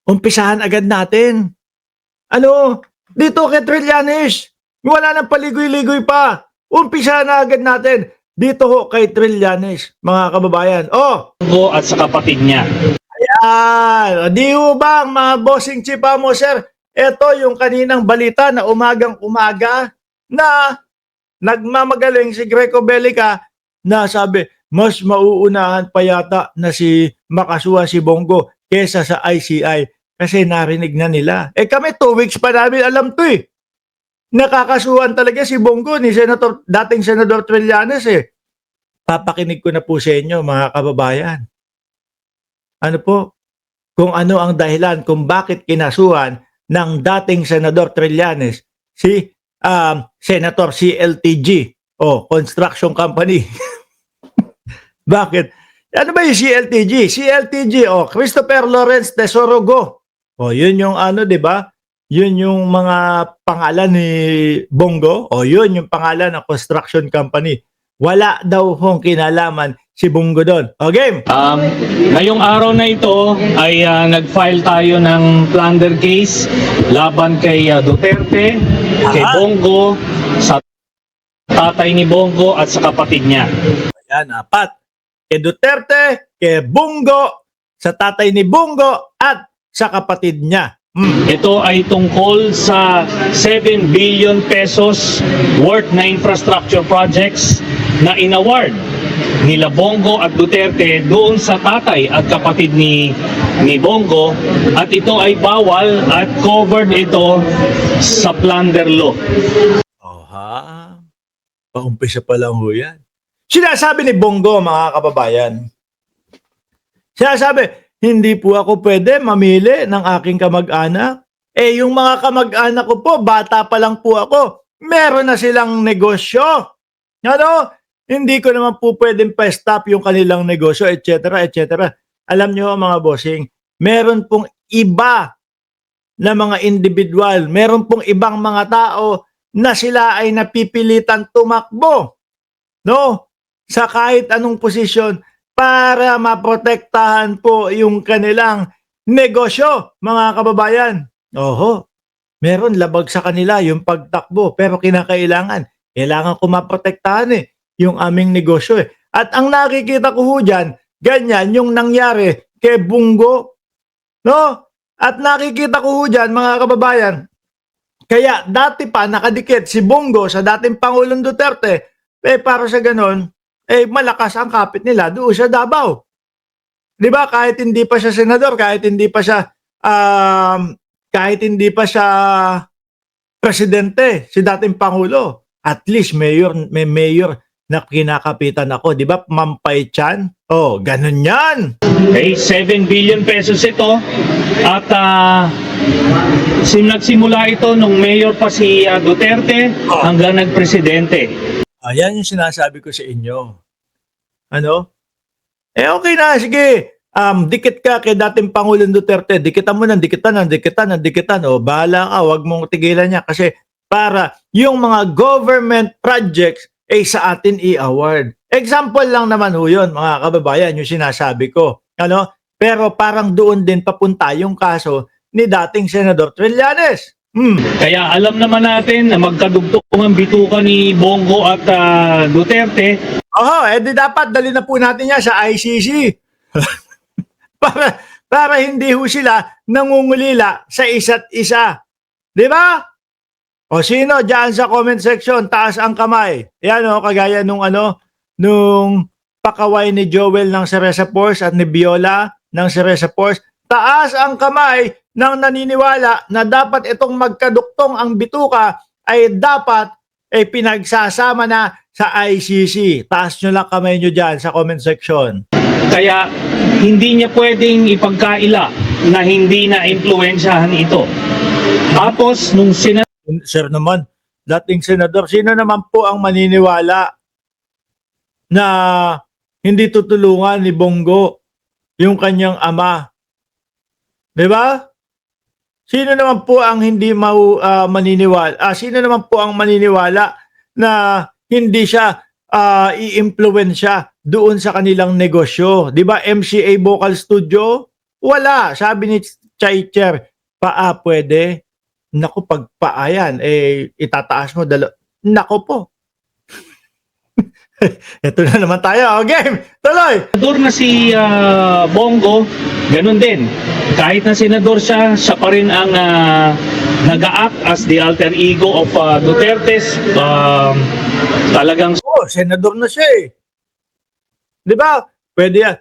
umpisahan agad natin. Ano, dito kay Trillanes, wala nang paligoy-ligoy pa. Umpisahan na agad natin. Dito ho kay Trillanes, mga kababayan. Oh, Bongo at sa kapatid niya. ayan. Di ho ba, mga bossing chipa mo, sir? Ito yung kaninang balita na umagang-umaga na nagmamagaling si Greco Bellica na sabi, mas mauunahan pa yata na si makasuha si Bongo kesa sa ICI kasi narinig na nila. Kami 2 weeks pa namin alam to eh. Nakakasuhan talaga si Bongo ni dating Senador Trillanes eh. Papakinig ko na po sa inyo mga kababayan. Ano po? Kung ano ang dahilan kung bakit kinasuhan ng dating Senador Trillanes si Senator CLTG o Construction Company. Bakit? Ano ba yung CLTG? CLTG o Christopher Lawrence Tesorogo. O yun yung ano, 'di ba? Yun yung mga pangalan ni Bongo o yun yung pangalan ng construction company. Wala daw hong kinalaman si Bongo doon. O game. Ngayong araw na ito ay nag-file tayo ng plunder case laban kay Duterte, kay Bongo, sa tatay ni Bongo at sa kapatid niya. Ayan, 4. Kay Duterte, kay Bongo, sa tatay ni Bongo at sa kapatid niya. Ito ay tungkol sa 7 billion pesos worth na infrastructure projects na inaward nila Bongo at Duterte doon sa tatay at kapatid ni Bongo, at ito ay bawal at covered ito sa plunder law. Oha. Paumpisa pa lang ho yan. Sinasabi ni Bongo, mga kababayan. Sinasabi, hindi po ako pwede mamili ng aking kamag-anak. Yung mga kamag-anak ko po, bata pa lang po ako. Meron na silang negosyo. Ano? Hindi ko naman po pwedeng pa-stop yung kanilang negosyo, etc., etc. Alam nyo, mga bossing, meron pong iba na mga individual, meron pong ibang mga tao na sila ay napipilitan tumakbo, no? Sa kahit anong posisyon para maprotektahan po yung kanilang negosyo, mga kababayan. Oho, meron labag sa kanila yung pagtakbo, pero kailangan ko maprotektahan yung aming negosyo eh. At ang nakikita ko ho dyan, ganyan yung nangyari kay Bongo, no? At nakikita ko ho dyan, mga kababayan, kaya dati pa nakadikit si Bongo sa dating Pangulong Duterte, para sa ganon, malakas ang kapit nila doon sa Davao. 'Di ba? Kahit hindi pa siya senador, kahit hindi pa siya presidente, si dating pangulo, at least may mayor na kinakapitan ako, 'di ba? Mampay Chan. Oh, ganun 'yan. Okay, 7 billion pesos ito, at nagsimula ito nung mayor pa si Duterte hanggang nagpresidente. Ayan yung sinasabi ko sa inyo. Ano? Okay na, sige. Dikit ka kay dating Pangulong Duterte. Dikitan mo dikitan. O, bahala ka. Huwag mong tigilan niya. Kasi para yung mga government projects sa atin i-award. Example lang naman ho yun, mga kababayan, yung sinasabi ko. Ano? Pero parang doon din papunta yung kaso ni dating Senador Trillanes. Kaya alam naman natin na magkadugtong ang bituka ni Bongo at Duterte. Di dapat dali na po natin yan sa ICC. para hindi ho sila nangungulila sa isa't isa. Di ba? O sino dyan sa comment section, taas ang kamay. Yan kagaya nung pakaway ni Joel ng Ceresa Force at ni Viola ng Ceresa Force. Taas ang kamay ng naniniwala na dapat itong magkaduktong ang bituka ay dapat pinagsasama na sa ICC. Taas nyo lang kamay nyo dyan sa comment section. Kaya hindi niya pwedeng ipagkaila na hindi na impluwensyahan ito. Tapos nung Sir naman, dating senador, sino naman po ang maniniwala na hindi tutulungan ni Bongo yung kanyang ama? 'Di ba? Sino naman po ang hindi maniniwala? Sino naman po ang maniniwala na hindi siya i-impluwensya doon sa kanilang negosyo? 'Di ba MCA Vocal Studio? Wala. Sabi ni Chaicher, paa pwede. Naku, pag paa yan, itataas mo, naku po. Ito na naman tayo. Game, tuloy! Senador na si Bongo, ganun din. Kahit na senador siya, siya pa rin ang nag-act as the alter ego of Duterte's talagang Oh, senador na siya eh. 'Di ba? Pwede yan.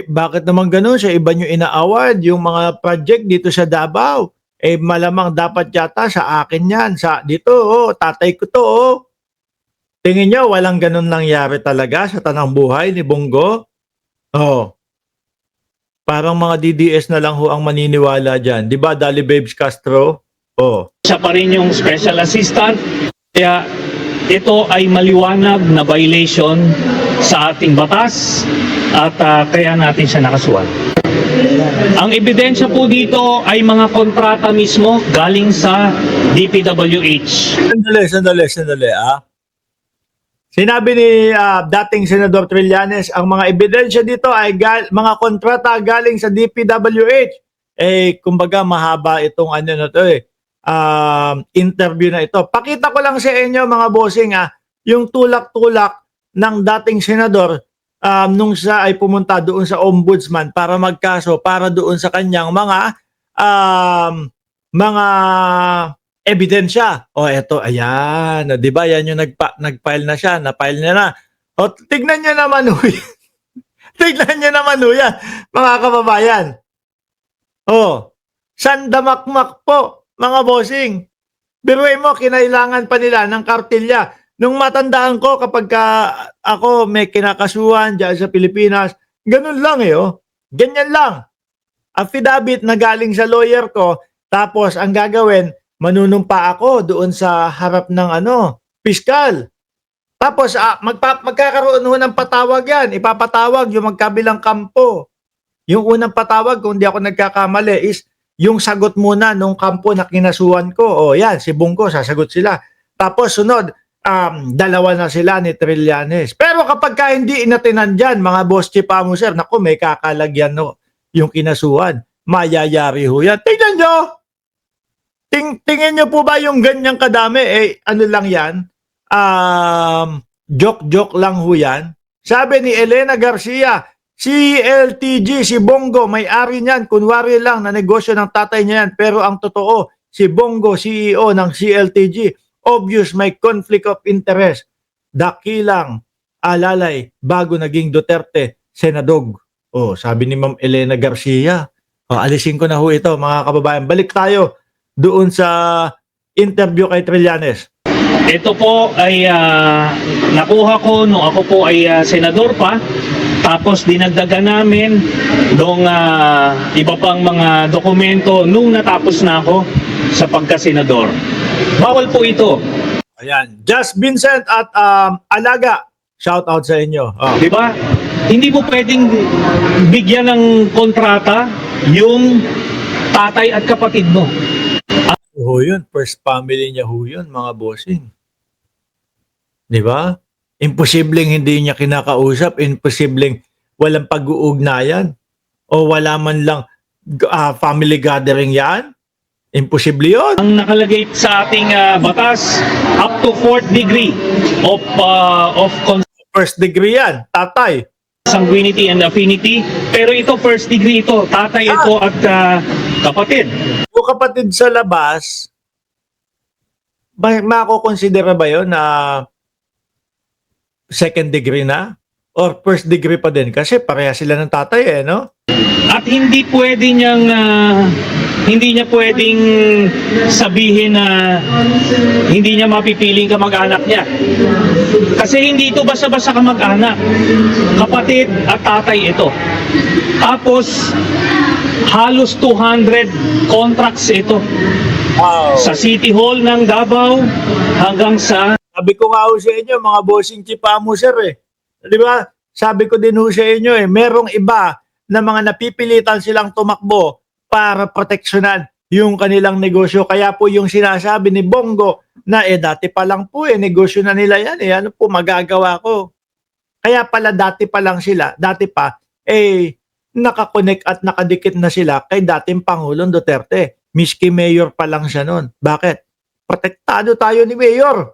Bakit naman ganun? Sa iba nyo ina-award yung mga project dito sa Davao. Malamang dapat yata sa akin yan. Dito, tatay ko to, Tingin nyo, walang ganun nangyari talaga sa tanang buhay ni Bongo? Oh. Parang mga DDS na lang ho ang maniniwala dyan. Di ba, Dali Babes Castro? Oh. siya pa rin yung special assistant. Kaya ito ay maliwanag na violation sa ating batas at kaya natin siya nakasuhan. Ang ebidensya po dito ay mga kontrata mismo galing sa DPWH. Sandali, Sinabi ni dating Senador Trillanes, ang mga ebidensya dito ay mga kontrata galing sa DPWH. Kumbaga mahaba itong interview na ito. Pakita ko lang sa inyo mga bossing yung tulak-tulak ng dating senador nung siya ay pumunta doon sa ombudsman para magkaso para doon sa kanyang mga ebidensya. Eto, ayan. 'Di ba? Yan yung nag-file na siya, na-file niya na. Tignan niyo naman ho. Tignan niyo naman ho yan, mga kababayan. Sandamakmak po, mga bossing. Biruin mo, kinailangan pa nila ng kartilya. Nung matandaan ko, kapag ako may kinakasuhan dyan sa Pilipinas, ganun lang Ganyan lang. Affidavit na galing sa lawyer ko, tapos ang gagawin, manunumpa ako doon sa harap ng piskal. Tapos magkakaroon ho ng patawag yan. Ipapatawag yung magkabilang kampo. Yung unang patawag, kung di ako nagkakamali, is yung sagot muna nung kampo na kinasuhan ko. Yan, si Bongo, sasagot sila. Tapos sunod, dalawa na sila ni Trillanes. Pero kapag hindi inatinan dyan, mga boss Chipamo, sir, naku, may kakalagyan yung kinasuhan. Mayayari ho yan. Tingnan nyo! Tingin nyo po ba yung ganyang kadami? Ano lang yan? Joke-joke lang ho yan. Sabi ni Elena Garcia, CLTG, si Bongo, may-ari niyan. Kunwari lang na negosyo ng tatay niya yan. Pero ang totoo, si Bongo, CEO ng CLTG, obvious may conflict of interest. Dakilang alalay bago naging Duterte, senadog. Sabi ni Ma'am Elena Garcia. Alisin ko na ho ito, mga kababayan. Balik tayo doon sa interview kay Trillanes. Ito po ay nakuha ko nung ako po ay senador pa. Tapos dinagdagan namin dong iba pang mga dokumento nung natapos na ako sa pagka-senador. Bawal po ito. Ayan, Just Vincent at Alaga, shout out sa inyo. Di ba? Hindi mo pwedeng bigyan ng kontrata yung tatay at kapatid mo. Yun, first family niya yun, mga bossing. Di ba? Imposibleng hindi niya kinakausap, imposibleng walang pag-uugnayan o wala man lang family gathering yan. Imposible yun. Ang nakalagay sa ating batas, up to 4th degree of First degree yan, tatay. consanguinity and affinity. Pero ito, first degree ito. Tatay ito at kapatid. Yung kapatid sa labas, makukonsidera ba yun na second degree na? Or first degree pa din? Kasi pareha sila ng tatay no? At hindi pwede niyang hindi niya pwedeng sabihin na hindi niya mapipiling kamag-anak niya. Kasi hindi ito basta-basta kamag-anak. Kapatid at tatay ito. Tapos halos 200 contracts ito. Wow. Sa City Hall ng Davao hanggang sa Sabi ko nga ho sa inyo, mga bossing Chipamo, sir Di ba? Sabi ko din ho sa inyo merong iba na mga napipilitan silang tumakbo para proteksyonan yung kanilang negosyo. Kaya po yung sinasabi ni Bongo na dati pa lang po negosyo na nila yan ano po magagawa ko. Kaya pala dati pa lang sila, dati pa nakakonek at nakadikit na sila kay dating Pangulong Duterte. Miski mayor pa lang siya noon. Bakit? Protektado tayo ni mayor.